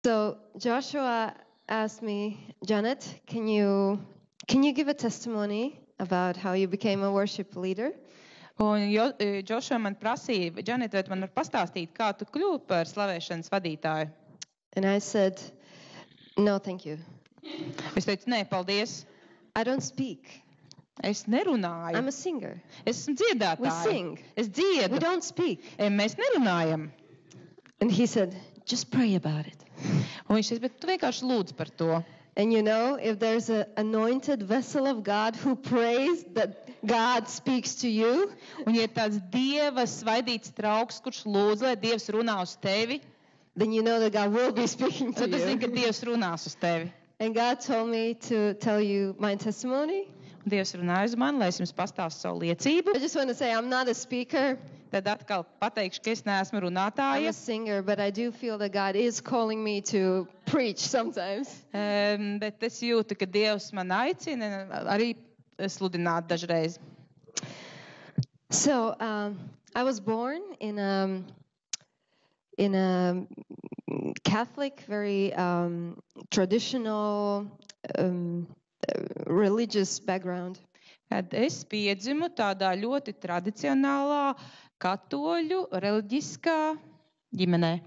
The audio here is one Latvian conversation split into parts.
So Joshua asked me, Janet, can you give a testimony about how you became a worship leader? Un Džošua man prasīja, Džanet, vai tu man var pastāstīt, kā tu kļūsi par slavēšanas vadītāju? And I said, no, thank you. Es teicu, nē, paldies. I don't speak. Es nerunāju. I'm a singer. Es esmu dziedātāja. We sing. Es dziedu. We don't speak. Mēs nerunājam. And he said, just pray about it. Un viņš teica, bet tu vienkārši lūdz par to. And you know, if there's an anointed vessel of God who prays, that God speaks to you. Un ja ir tāds Dieva svaidīts trauks, kurš lūdz, lai Dievs runā uz tevi, then you know that God will be speaking to tad tu zini, you. ka Dievs runās uz tevi. And God told me to tell you my testimony. Un Dievs runāja uz mani, lai es jums pastāstu savu liecību. I just want to say I'm not a speaker. Tad atkal pateikšu, ka es neesmu I'm runātāja. a singer, but I do feel that God is calling me to preach sometimes. Bet es jūtu, ka Dievs man aicina arī sludināt dažreiz. So I was born in a Catholic, very traditional, religious background. Kad es piedzimu tādā ļoti tradicionālā katoļu reliģiskā ģimenē.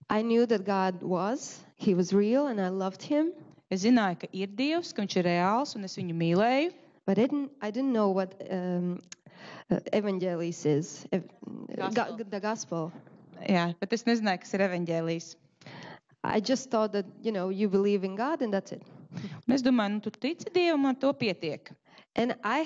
I knew that God was, He was real, and I loved Him. Es zināju, ka ir Dievs, ka viņš ir reāls, un es viņu mīlēju. But I didn't know what evangelis is, the gospel. Jā, bet es nezināju, kas ir evaņģēlijs. I just thought that, you believe in God and that's it. Un es domāju, tu tici Dievam, man to pietiek. And I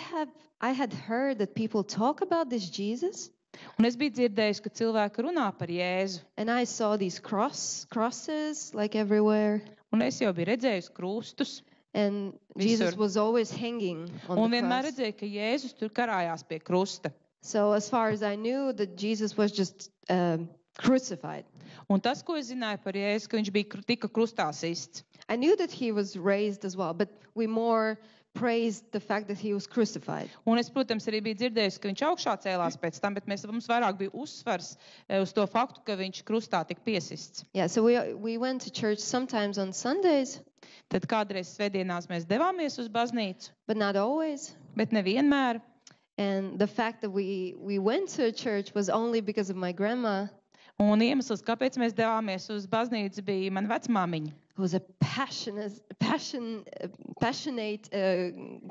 had heard that people talk about this Jesus. Un es biju dzirdējusi, ka cilvēki runā par Jēzu. And I saw these crosses like everywhere. Un es jau biju redzējusi krustus. And Jesus was always hanging on Un the vienmēr cross. redzēju, ka Jēzus tur karājās pie krusta. So as far as I knew, that Jesus was just crucified. Un tas, ko es zināju par Jēzu, ka viņš bija tika krustā sists. I knew that he was raised as well, but we more praised the fact that he was crucified. Un es, protams, arī biju dzirdējusi, ka viņš augšā cēlās pēc tam, bet mums vairāk bija uzsvars uz to faktu, ka viņš krustā tika piesists. Yeah, so we went to church sometimes on Sundays, Tad kādreiz svētdienās mēs devāmies uz baznīcu, but not always. bet nevienmēr. And the fact that we went to a church was only because of my grandma, Un iemesls, kāpēc mēs devāmies uz baznīcu, bija mana vecmāmiņa. who was a passionate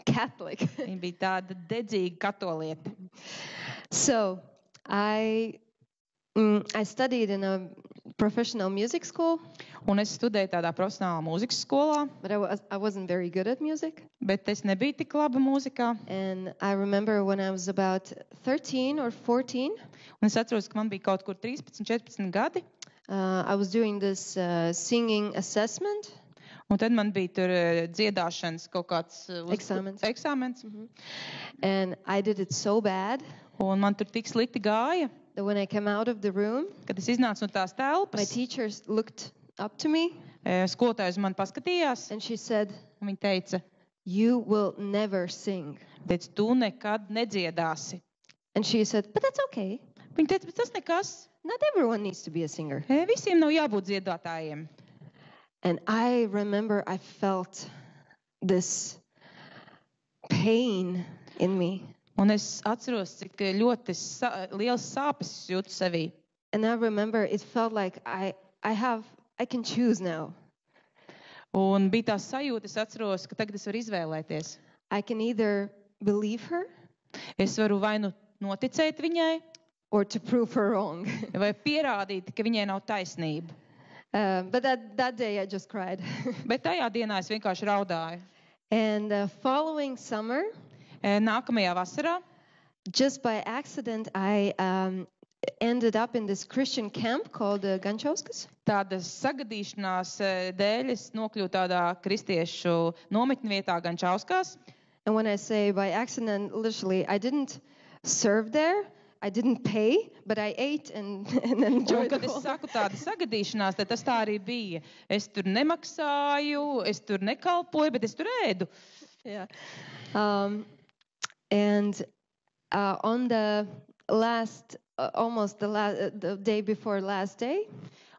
Catholic. Viņa bija tāda dedzīga katoliete. So I studied in a professional music school, Un es studēju tādā profesionālā mūzikas skolā, but I wasn't very good at music. bet es nebiju tik laba mūzikā. And I remember when I was about 13 or 14, Un es atceros, ka man bija kaut kur 13, 14 gadi. I was doing this singing assessment. Un tad man bija tur dziedāšanas kaut kāds eksāmens. And I did it so bad Un man tur tik slikti gāja, that when I came out of the room, kad es iznācu no tās my telpas. teachers looked up to me Skolotājs man paskatījās, and she said, un viņa teica, "You will never sing." tu nekad nedziedāsi. And she said, "But that's okay. Viņa teica, bet tas nekas. Not everyone needs to be a singer." Visiem nav jābūt dziedātājiem. And I remember I felt this pain in me. Un es atceros, cik ļoti liels sāpes jūtu sevī. And I remember it felt like I can choose now. Un bija tā sajūta, es atceros, ka tagad es varu izvēlēties. I can either believe her Es varu vai nu noticēt viņai, or to prove her wrong. vai pierādīt, ka viņai nav taisnība. But that day I just cried. Bet tajā dienā es vienkārši raudāju. And the following summer, Nākamajā vasarā, just by accident, I ended up in this Christian camp called Gančauskas. tādas sagadīšanās dēļ es nokļuvu tādā kristiešu nometņu vietā Gančauskās. And when I say by accident, literally, I didn't serve there. I didn't pay, but I ate and Un, enjoyed kad the es whole. saku tāda sagadīšanās, tad tas tā arī bija. Es tur nemaksāju, es tur nekalpoju, bet es tur ēdu. Yeah. And on the last, the day before last day,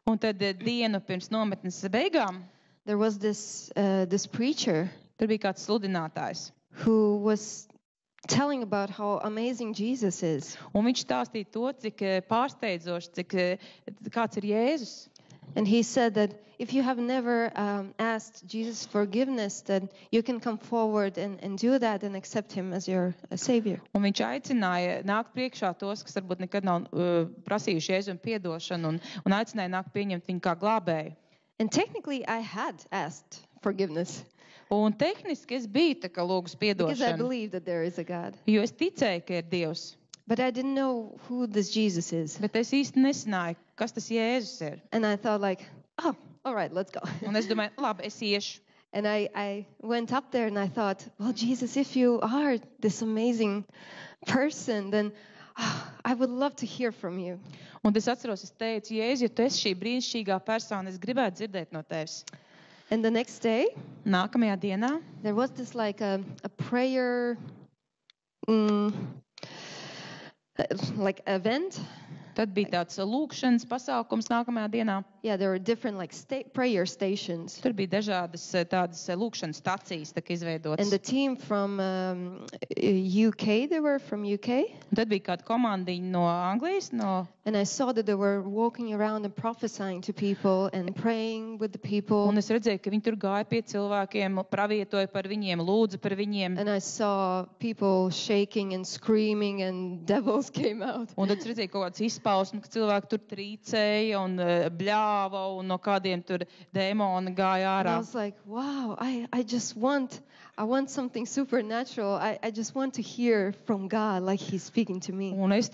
Un tad dienu pirms nometnes beigām there was this preacher tur bija kāds sludinātājs. who was telling about how amazing Jesus is. Un viņš stāstīja to, cik pārsteidzoši, kāds ir Jēzus. And he said that if you have never asked Jesus forgiveness, that you can come forward and do that and accept him as your savior. Un viņš aicināja nākt priekšā tos, kas varbūt nekad nav prasījuši Jēzum piedošanu, un aicināja nākt pieņemt viņu kā glābēju. And technically, I had asked forgiveness Un tehniski es biju tā kā lūgus because I piedošanu, believe that there is a God. jo es ticēju, ka ir Dievs. But I didn't know who this Jesus is. Bet es īsti nezināju, kas tas Jēzus ir. And I thought like, oh, all right, let's go. Un es domāju, labi, es iešu. And I went up there and I thought, well, Jesus, if you are this amazing person, then I would love to hear from you. Un es atceros, es teicu, Jēzus, ja tu esi šī brīnišķīgā persona, es gribētu dzirdēt no tevis. And the next day, Nākamajā dienā there was this like a prayer, like event. tad bija tāds lūkšanas pasākums nākamajā dienā. Yeah, there were different like prayer stations. Tur bija dažādas tādas lūkšanas stacijas tā kā And izveidotas. the team from UK, they were from UK. Un tad bija kāda komandiņa no Anglijas, And I saw that they were walking around and prophesying to people and praying with the people. un es redzēju, ka viņi tur gāja pie cilvēkiem, pravietoja par viņiem, lūdza par viņiem. And I saw people shaking and screaming and devils came out. Un tad es redzēju kaut kādas izpausmes, ka cilvēki tur trīcēja un bļāva un no kādiem tur dēmoni gāja And I ārā. was like, wow, I want something supernatural. I just want to hear from God like he's speaking to me. Un es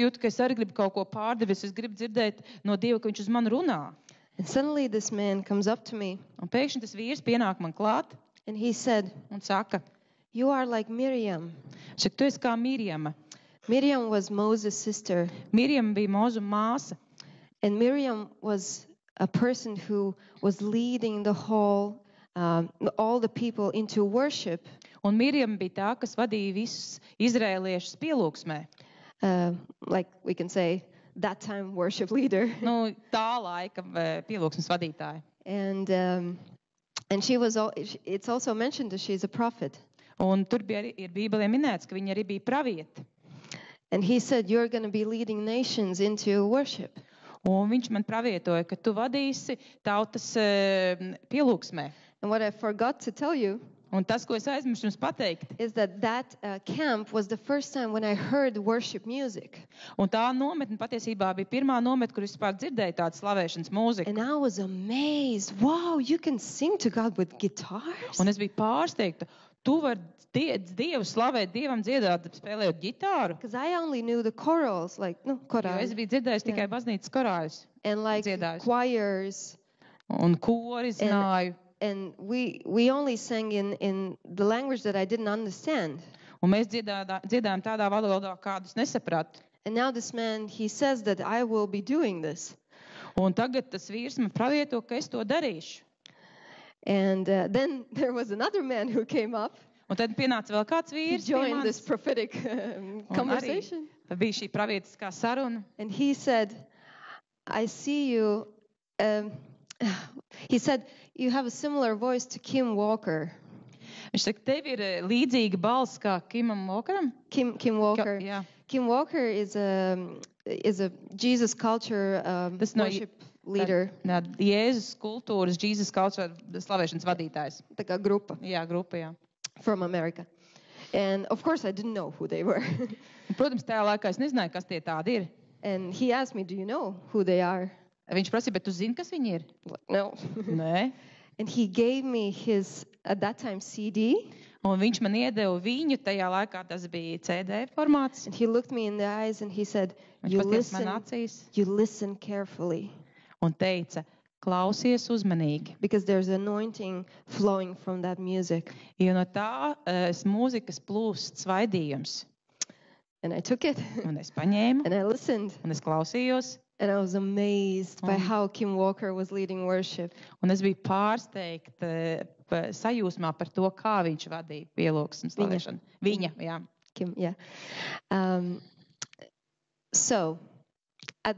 jūtu, ka es arī gribu kaut ko pārdevis, es gribu dzirdēt no Dieva, ka viņš uz mani runā. And suddenly this man comes up to me Un pēkšņi tas vīrs pienāk man klāt and he said, un saka, you are like Miriam. tu esi kā Mirjama. Miriam was Moses' sister. Mirjama bija Mozu māsa. And Miriam was a person who was leading the whole, all the people into worship. Un Mirjama bija tā, kas vadīja visus izrēliešus pielūgsmē. Like we can say, that time worship leader. Nu, tā laika pielūgsmes vadītāja. And she was. It's also mentioned that she's a prophet. Un tur bija arī ir Bībelē minēts, ka viņa arī bija praviete. And he said, "You're going to be leading nations into worship." Un viņš man pravietoja, ka tu vadīsi tautas pielūgsmē. And what I forgot to tell you Un tas, ko es aizmirsu jums pateikt, is that camp was the first time when I heard worship music. un tā nometne patiesībā bija pirmā nometne, kur es vispār dzirdēju tādu slavēšanas mūziku. And I was amazed. Wow, you can sing to God with guitars? Un es biju pārsteigta. Tu vari Dievu slavēt, Dievam dziedāt, spēlējot ģitāru. Because I only knew the chorals, like Jo chorals, es biju dzirdējis tikai baznīcas korājus and like dziedājus. choirs. Un kori zināju. And we only sang in the language that I didn't understand. Un mēs dziedājām tādā valodā, kādus nesapratu. And now this man, he says that I will be doing this. Un tagad tas vīrs man pravieto, ka es to darīšu. And then there was another man who came up. Un tad pienāca vēl kāds He vīrs pie joined this manis. prophetic conversation. Tad bija šī pravietiskā saruna. And he said, I see you. He said, you have a similar voice to Kim Walker. Viņš saka, tev ir līdzīga balss kā Kimam Walkeram. Kim Walker. Jā. Kim Walker is a Jesus culture Tas no worship leader. Jēzus kultūras, Jesus culture slavēšanas vadītājs. Tā kā grupa Jā, grupa, jā. from America. And of course I didn't know who they were. Un, protams, tajā laikā es nezināju, kas tie tādi ir. And he asked me, do you know who they are? Viņš prasīja, bet tu zini, kas viņi ir? Like, no. Nē. And he gave me his, at that time, CD. Un viņš man iedeva viņu, tajā laikā tas bija CD formāts. And he looked me in the eyes and he said, Viņš paties man acīs you listen carefully. un teica, klausies uzmanīgi. Because there's anointing flowing from that music. Jo no tā mūzikas plūst svaidījums. And I took it Un es paņēmu, and I listened. un es klausījos, And I was amazed by how Kim Walker was leading worship. un es biju pārsteigta sajūsmā par to, kā viņš vadīja pielūgsmu slavēšanu. Viņa, jā. Kim, yeah. So, at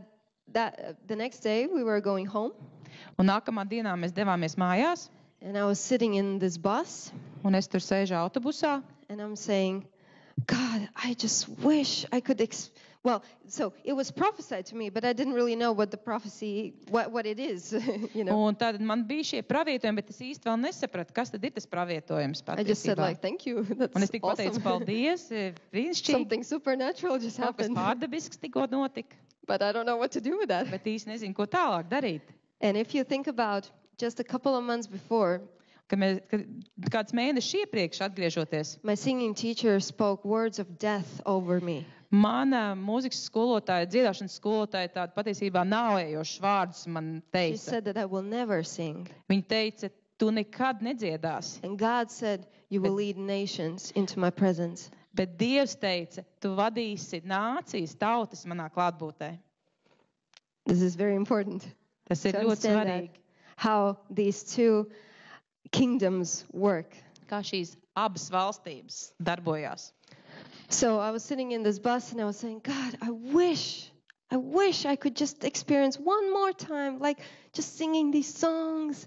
the next day we were going home, Un nākamā dienā mēs devāmies mājās, and I was sitting in this bus, un es tur sēžu autobusā. and I'm saying, God, I just wish I could. So it was prophesied to me, but I didn't really know what the prophecy, what it is, you know. Un tad man bija šie pravietojumi, bet es īsti vēl nesapratu, kas tad ir tas pravietojums I just said patiesībā. thank you. That's Un es tik pateicu, awesome. paldies, brīnišķīgi, Something supernatural just kaut kas happened, pārdabisks tikko notika, but I don't know what to do with that. bet īsti nezinu, ko tālāk darīt. And if you think about just a couple of months before, Kad kāds mēnešus iepriekš atgriežoties, my singing teacher spoke words of death over me. mana mūzikas skolotāja, dziedāšanas skolotāja tādu patiesībā nāvējošus vārdus man She teica. said that I will never sing. Viņa teica, tu nekad nedziedāsi. And God said, you will lead nations into my presence. Bet Dievs teica, tu vadīsi nācijas, tautas manā klātbūtē. This is very important. Tas ir to ļoti understand that, svarīgi. how these two kingdoms work. Kā šīs abas valstības darbojās. So I was sitting in this bus and I was saying, God, I wish I could just experience one more time, like just singing these songs.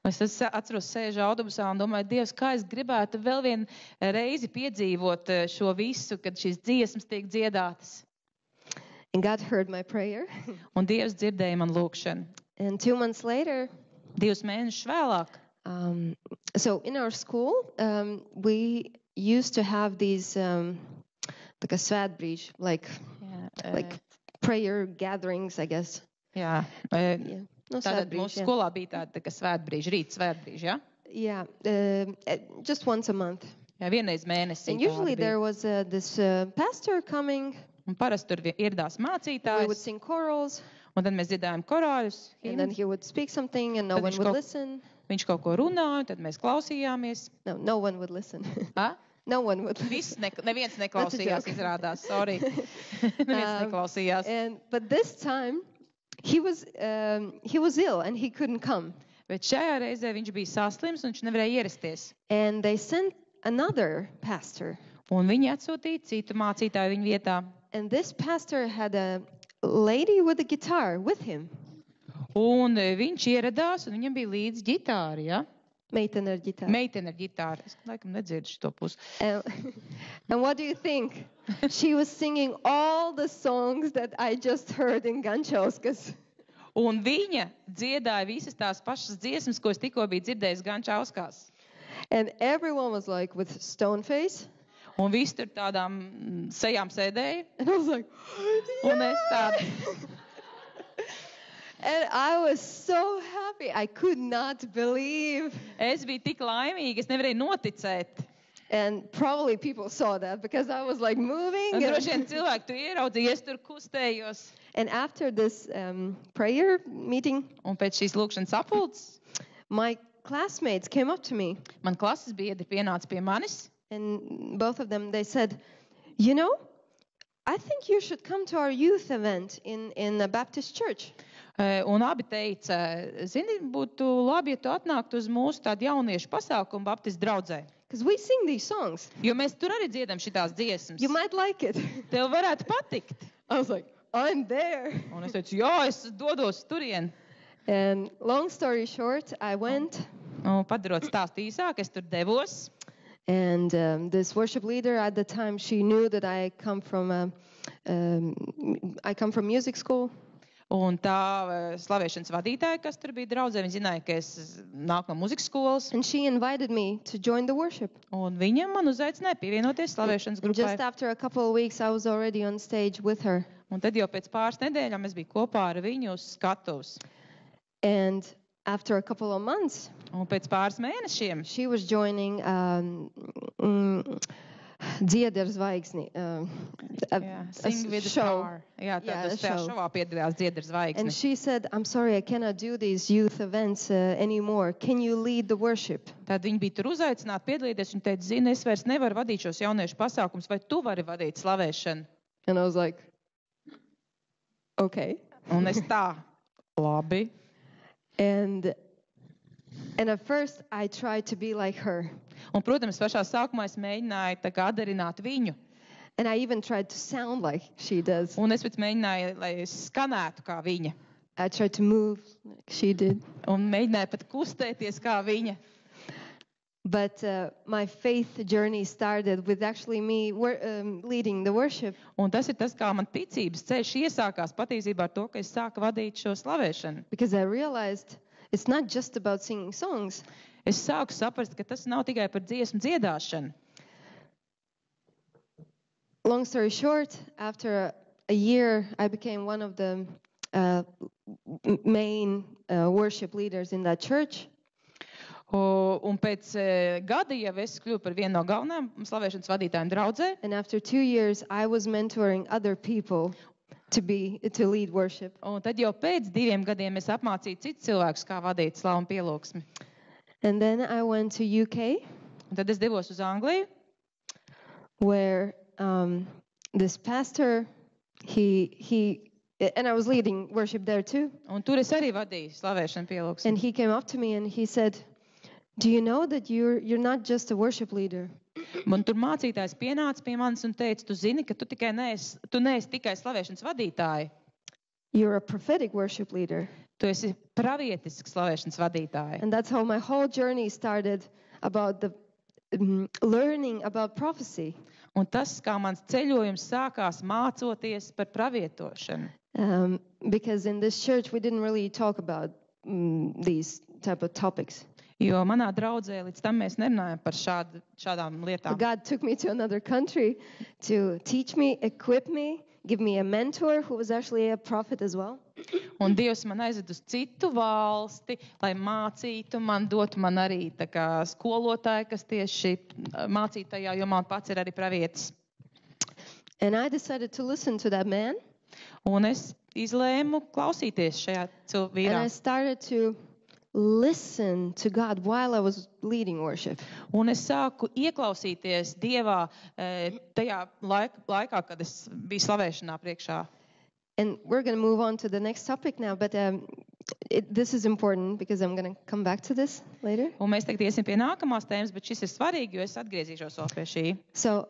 Es atceros, sēžu autobusā un domāju, Dievs, kā es gribētu vēl vienu reizi piedzīvot šo visu, kad šīs dziesmas tiek dziedātas. And God heard my prayer. Un Dievs dzirdēja man lūgšanu. And 2 months later, 2 mēnešus vēlāk. So in our school, we used to have these like a svētbrīž, like prayer gatherings, I guess. Jā, Yeah. No, tātad svētbrīž, mūsu yeah. skolā bija tāda tā kā svētbrīža, rīt svētbrīža, ja? Yeah, just once a month. Jā, vienreiz mēnesī. And usually tāda bija. there was this pastor coming. Un parasti tur ieradās We would mācītājs, sing chorals, un tad mēs dziedājām korāļus. and then he would speak something, and no Tad one viņš would kaut- listen. Viņš kaut ko runāja, tad mēs klausījāmies. No one would listen. A? No one would listen. Viss neviens neklausījās, joke. izrādās. Sorry. Neviens neklausījās. But this time, he was ill and he couldn't come. Bet šajā reizē viņš bija saslims un viņš nevarēja ierasties. And they sent another pastor. Un viņi atsūtīja citu mācītāju viņa vietā. And this pastor had a lady with a guitar with him. Un viņš ieradās un viņam bija līdz ģitāri, ja? Meitene ar ģitāru. Meitene ar ģitāru. Es laikam nedzirdu šito pusi. And what do you think? She was singing all the songs that I just heard in Gančauskas. Un viņa dziedāja visas tās pašas dziesmas, ko es tikko biju dzirdējis Gančauskās. And everyone was like with stone face. Un viss tur tādām sejām sēdēja. And I was like, Un es tādu, and I was so happy. I could not believe. es biju tik laimīga, es nevarēju noticēt. And probably people saw that because I was like moving. Un droši vien cilvēki tu ieraudzīja, es tur kustējos. And after this prayer meeting, Un pēc šīs lūkšanas apulces my classmates came up to me. man klases biedri pienāca pie manis. And both of them, they said, you know, I think you should come to our youth event in a Baptist church. Un abi teica, zini, būtu labi, ja tu atnāktu uz mūsu tādu jauniešu pasākumu Baptistu draudzē. Because we sing these songs. Jo mēs tur arī dziedam šitās dziesmas. You might like it. Tev varētu patikt. I was like, I'm there. Un es teicu, jā, es dodos turien. And long story short, I went. Un padarot stāstu īsāk, es tur devos. And this worship leader at the time, she knew that I come from music school. Un tā slavēšanas vadītāja, kas tur bija draudzē, viņa zināja, ka es nāku no muzikas skolas. And she invited me to join the worship. Un viņa man uzaicināja pievienoties slavēšanas And grupai. just after a couple of weeks, I was already on stage with her. Un tad jau pēc pāris nedēļām es biju kopā ar viņu uz skatuves. And after a couple of months, Un pēc pāris mēnešiem she was joining Dziedi ar zvaigzni. Sing with the show. Star. Jā, Yeah, tad a tajā show. šovā piedalījās Dziedi ar zvaigzni. And she said, I'm sorry, I cannot do these youth events anymore. Can you lead the worship? Tad viņi bija tur uzaicināti piedalīties. Viņa teica, zini, es vairs nevaru vadīt šos jauniešu pasākums, vai tu vari vadīt slavēšanu? And I was like, okay. Un es tā, labi. And at first I tried to be like her. Un, protams, pašā sākumā es mēģināju tā kā atdarināt viņu. And I even tried to sound like she does. Un es pēc mēģināju, lai skanētu kā viņa. I tried to move like she did. Un mēģināju pat kustēties kā viņa. But my faith journey started with actually me leading the worship. Un tas ir tas, kā man ticības ceļš iesākās patiesībā ar to, ka es sāku vadīt šo slavēšanu. Because I realized it's not just about singing songs. Es sāku saprast, ka tas nav tikai par dziesmu dziedāšanu. Long story short, after a year, I became one of the main worship leaders in that church. Un pēc gada jau es kļuvu par vienu no galvenajām slavēšanas vadītājiem draudzē. And after 2 years, I was mentoring other people to lead worship. Un tad jau pēc 2 gadiem es apmācīju citus cilvēkus, kā vadīt slavu un pielūgsmi. And then I went to UK. Un tad es devos uz Angliju, where this pastor, and I was leading worship there too. Un tur es arī vadīju slavēšanu pielūgsmi. And he came up to me and he said, "Do you know that you're not just a worship leader? Man tur mācītājs pienāca pie manis un teica, tu zini, ka tu neesi tikai slavēšanas vadītāji. You're a prophetic worship leader." Tu esi pravietisks slavēšanas vadītāji. And that's how my whole journey started about the learning about prophecy. Un tas, kā mans ceļojums sākās mācoties par pravietošanu. Because in this church we didn't really talk about these type of topics. Jo manā draudzē līdz tam mēs nerunājam par šādām lietām. God took me to another country to teach me, equip me, give me a mentor who was actually a prophet as well. Un Dievs man aizved uz citu valsti, lai mācītu man, dotu man arī tā kā skolotāju, kas tieši mācītajā, jo man pats ir arī pravietis. And I decided to listen to that man. Un es izlēmu klausīties šajā vīrā. And I started to listen to God while I was leading worship. Un es sāku ieklausīties Dievā tajā laikā, kad es biju slavēšanā priekšā. And we're going to move on to the next topic now, but this is important because I'm going to come back to this later. Un mēs tagad iesim pie nākamās tēmas, bet šis ir svarīgi, jo es atgriezīšos vēl pie šī. So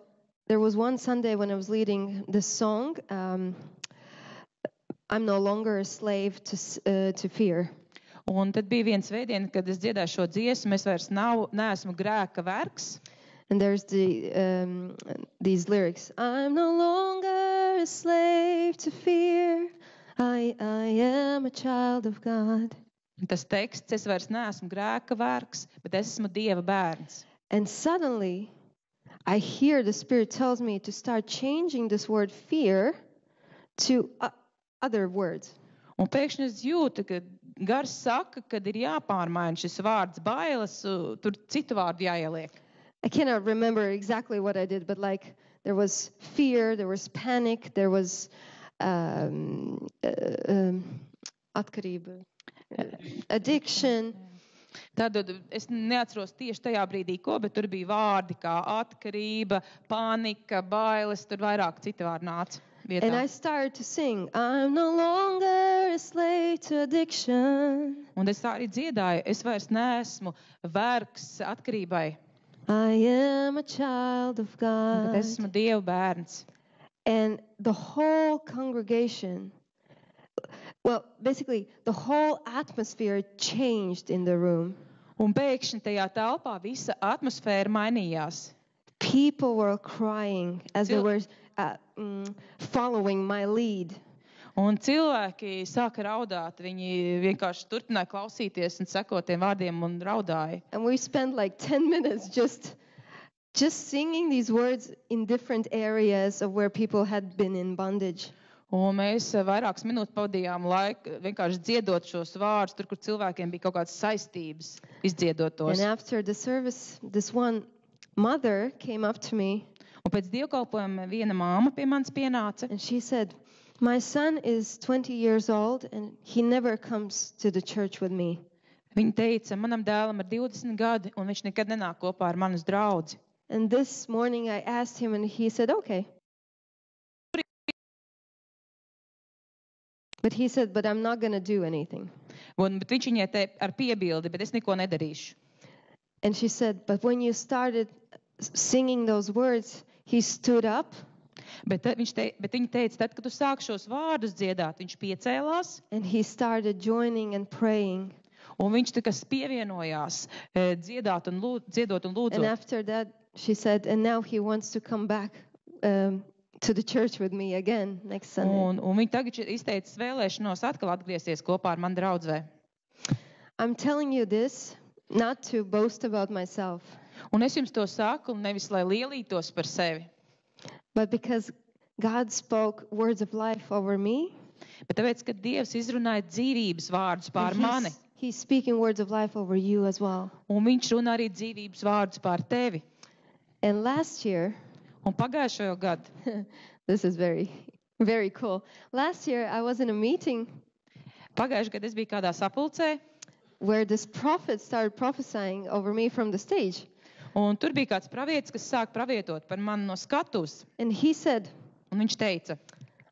there was one Sunday when I was leading the song, I'm no longer a slave to fear. Un tad bija viens svētdien, kad es dziedāju šo dziesmu, es vairs neesmu grēka vergs. And there's these lyrics. I'm no longer a slave to fear. I am a child of God. Un tas teksts, es vairs neesmu grēka vergs, bet es esmu Dieva bērns. And suddenly, I hear the Spirit tells me to start changing this word fear to other words. Un pēkšņi es jūtu, ka Gars saka, kad ir jāpārmaina šis vārds bailes, tur citu vārdu jāieliek. I cannot remember exactly what I did, but like there was fear, there was panic, there was atkarība, addiction. Tad es neatceros tieši tajā brīdī, bet tur bija vārdi kā atkarība, panika, bailes, tur vairāk citu vārdu nāca. Vietā. And I started to sing, I'm no longer a slave to addiction. Un es tā arī dziedāju, es vairs neesmu vergs atkarībai. I am a child of God. Bet es esmu Dieva bērns. And the whole congregation, well, basically the whole atmosphere changed in the room. Un pēkšņi tajā telpā visa atmosfēra mainījās. People were crying as they were following my lead. Un cilvēki sāka raudāt, viņi vienkārši turpināja klausīties un sekot tiem vārdiem un raudāja. And we spent like 10 minutes just singing these words in different areas of where people had been in bondage. Un mēs vairākas minūtes pavadījām laiku vienkārši dziedot šos vārdus, tur, kur cilvēkiem bija kaut kādas saistības izdziedot tos. And after the service, this one mother came up to me. Un pēc dievkalpojuma viena māma pie manis pienāca. And she said, my son is 20 years old and he never comes to the church with me. Viņa teica, manam dēlam ir 20 gadi un viņš nekad nenāk kopā ar mani uz draudzi. And this morning I asked him and he said, okay. But he said, but I'm not going to do anything. Bet viņš viņai te ar piebildi, bet es neko nedarīšu. And she said, but when you started singing those words, he stood up Bet viņa teica, tad, kad tu sāk šos vārdus dziedāt, viņš piecēlās. And he started joining and praying. Un viņš tikai pievienojās, dziedot un lūdzot. And after that, she said, and now he wants to come back to the church with me again next Sunday. Un viņa tagad izteica vēlēšanos atkal atgriezties kopā ar mani draudzē. I'm telling you this not to boast about myself. Un es jums to saku, nevis lai lielītos par sevi. But because God spoke words of life over me. Bet tāpēc, ka Dievs izrunāja dzīvības vārdus pār mani. He's speaking words of life over you as well. Un viņš runā arī dzīvības vārdus pār tevi. And last year, un pagājušajo gadu, this is very, very cool. Last year I was in a meeting. Pagājušajā gadā es biju kādā sapulcē, where this prophet started prophesying over me from the stage. Un tur bija kāds pravietis, kas sāk pravietot par mani no skatuves. And he said, un viņš teica,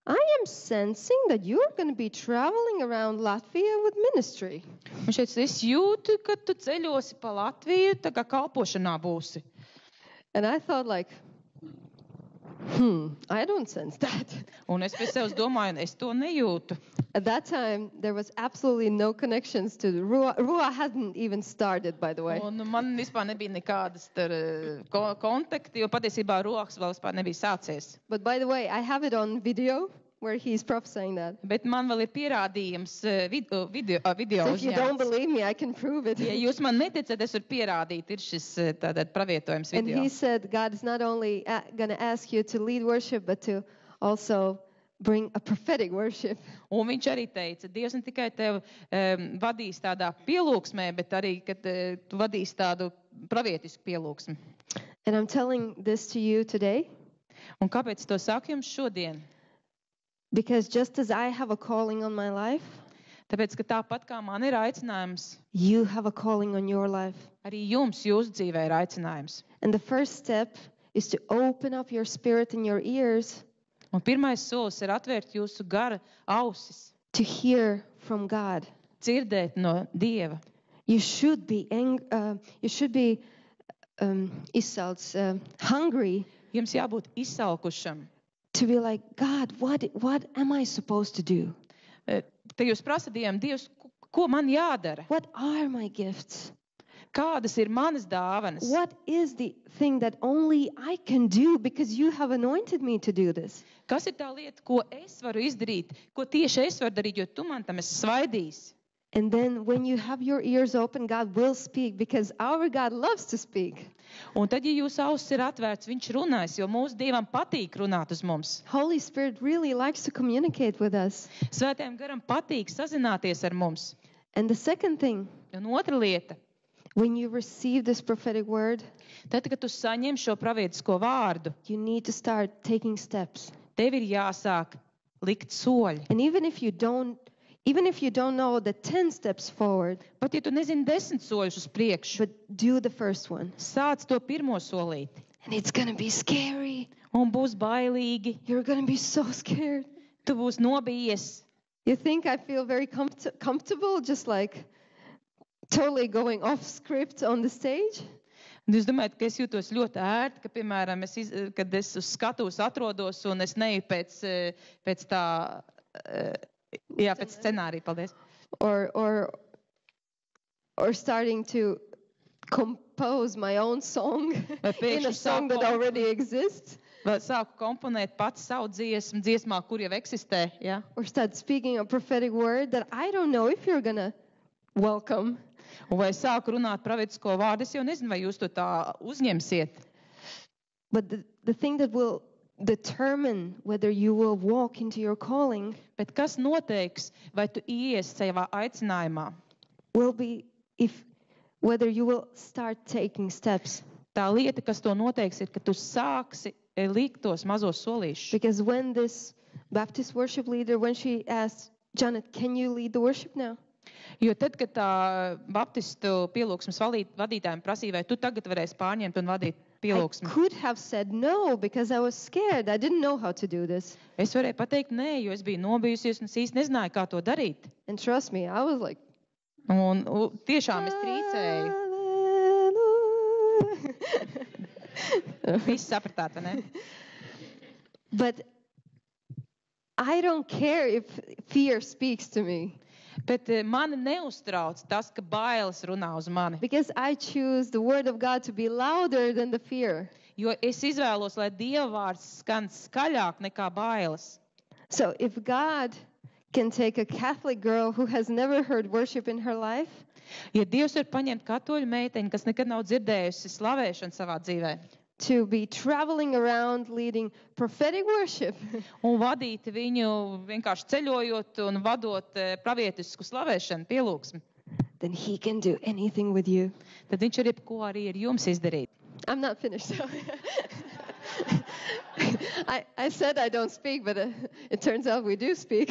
I am sensing that you're going to be traveling around Latvia with ministry. Viņš teica, es jūtu, ka tu ceļosi pa Latviju, tā kā kalpošanā būsi. And I thought like, I don't sense that. Un es pie sevis domāju, es to nejūtu. At that time, there was absolutely no connections to the Ruah hadn't even started, by the way. Un man vispār nebija nekādas kontakti, jo patiesībā Ruahs vēl vispār nebija sācies. But by the way, I have it on video where he's prophesying that. Bet man vēl ir pierādījums video. So if you don't believe me, I can prove it. Ja jūs man neticat, es varu pierādīt, ir šis tātad pravietojums video. And he said, God is not only going to ask you to lead worship, but to also bring a prophetic worship. Un viņš arī teica, Dievs ne tikai tevi vadīs tādā pielūgsmē, bet arī, kad tu vadīs tādu pravietisku pielūgsmi. And I'm telling this to you today. Un kāpēc to saku jums šodien? Because just as I have a calling on my life, tāpēc, ka tāpat kā man ir aicinājums, you have a calling on your life. Arī jums, jūsu dzīvē ir aicinājums. And the first step is to open up your spirit and your ears. Un pirmais solis ir atvērt jūsu gara ausis. To hear from God. Dzirdēt no Dieva. You should be hungry. Jums jābūt izsalkušam. To be like, God, what am I supposed to do? Te jūs prasat Dievam, Dievs, ko man jādara? What are my gifts? Kādas ir manas dāvanas? What is the thing that only I can do because you have anointed me to do this? Kas ir tā lieta, ko es varu izdarīt, ko tieši es varu darīt, jo tu man tam esi svaidījis? And then when you have your ears open, God will speak because our God loves to speak. Un tad, ja jūsu ausis ir atvērts, viņš runās, jo mūsu Dievam patīk runāt uz mums. Holy Spirit really likes to communicate with us. Svētajam garam patīk sazināties ar mums. And the second thing, un otra lieta, when you receive this prophetic word, tad, kad tu saņem šo pravietisko vārdu, you need to start taking steps. Tev ir jāsāk likt soļi. And even if you don't know the 10 steps forward, pat ja tu nezini 10 soļus uz priekšu, but do the first one. Sāc to pirmo solīti. And it's going to be scary. Un būs bailīgi. You're going to be so scared. Tu būs nobijies. You think I feel very comfortable just like totally going off script on the stage? Un jūs domājat, ka es jūtos ļoti ērti, ka, piemēram, kad es uz skatuves atrodos un es neju pēc tā, pēc scenārija, paldies. Or starting to compose my own song in a song that already exists. Vai sāku komponēt pats savu dziesmā, kur jau eksistē, ja? Or start speaking a prophetic word that I don't know if you're going to welcome. Un vai sāku runāt pravietisko vārdu, es jau nezinu, vai jūs to tā uzņemsiet. But the thing that will determine whether you will walk into your calling, bet kas noteiks, vai tu ies savā aicinājumā, will be whether you will start taking steps. Tā lieta, kas to noteiks, ir, ka tu sāksi likt tos mazos solīšus. Because when this Baptist worship leader, when she asked, Janet, can you lead the worship now? Jo tad, kad tā baptistu pielūgsmes vadītājiem prasīja, vai tu tagad varēsi pārņemt un vadīt pielūgsmi. I could have said no because I was scared. I didn't know how to do this. Es varēju pateikt nē, jo es biju nobijusies un es īsti nezināju, kā to darīt. And trust me, I was like... Un tiešām es trīcēju. Visi sapratāt, vai ne? But I don't care if fear speaks to me. Bet mani neuztrauc tas, ka bailes runā uz mani. Because I choose the word of God to be louder than the fear. Jo es izvēlos, lai Dieva vārds skan skaļāk nekā bailes. So if God can take a Catholic girl who has never heard worship in her life, Ja Dievs var paņemt katoļu meiteņu, kas nekad nav dzirdējusi slavēšanu savā dzīvē, to be traveling around leading prophetic worship, un vadīt viņu vienkārši ceļojot un vadot pravietisku slavēšanu, pielūgsmi, then he can do anything with you. tad viņš var jebko arī ar jums izdarīt. I'm not finished. So. I said I don't speak, but it turns out we do speak.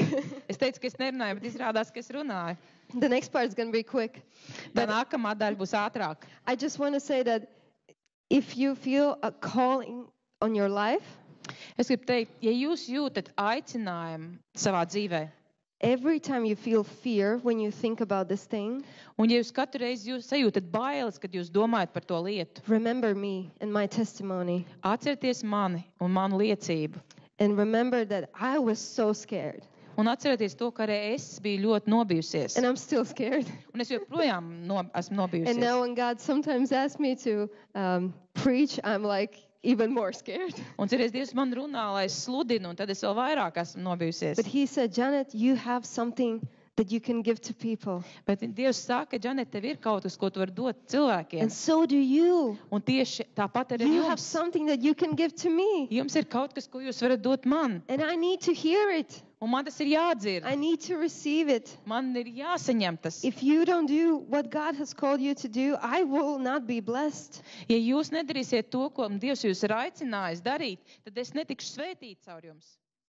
Es teicu, ka es nerunāju, bet izrādās, ka es runāju. The next part is going to be quick. Tā nākamā daļa būs ātrāk. I just want to say that if you feel a calling on your life, Es gribu teikt, ja jūs jūtat aicinājumu savā dzīvē, every time you feel fear when you think about this thing, un ja jūs katru reizi sajūtat bailes, kad jūs domājat par to lietu, remember me and my testimony. atcerieties mani un manu liecību. And remember that I was so scared. Un atcerieties to, ka arī es biju ļoti nobijusies. And I'm still scared. Un es joprojām esmu And nobijusies. now when God sometimes asks me to preach, I'm like even more scared. Un cerēs, Dievs man runā, lai es sludinu, un tad es vēl vairāk esmu nobijusies. But he said, Janet, you have something that you can give to people. Bet Dievs saka, Džanet, tev ir kaut kas, ko tu vari dot cilvēkiem. And so do you. Un tieši tāpat arī You have jums. something that you can give to me. Jums ir kaut kas, ko jūs varat dot man. And I need to hear it. Un man tas ir jādzird. I need to receive it. Man ir jāsaņem tas. If you don't do what God has called you to do, I will not be blessed. Ja jūs nedarīsiet to, ko Dievs jūs ir aicinājis darīt, tad es netikšu svētīt caur jums.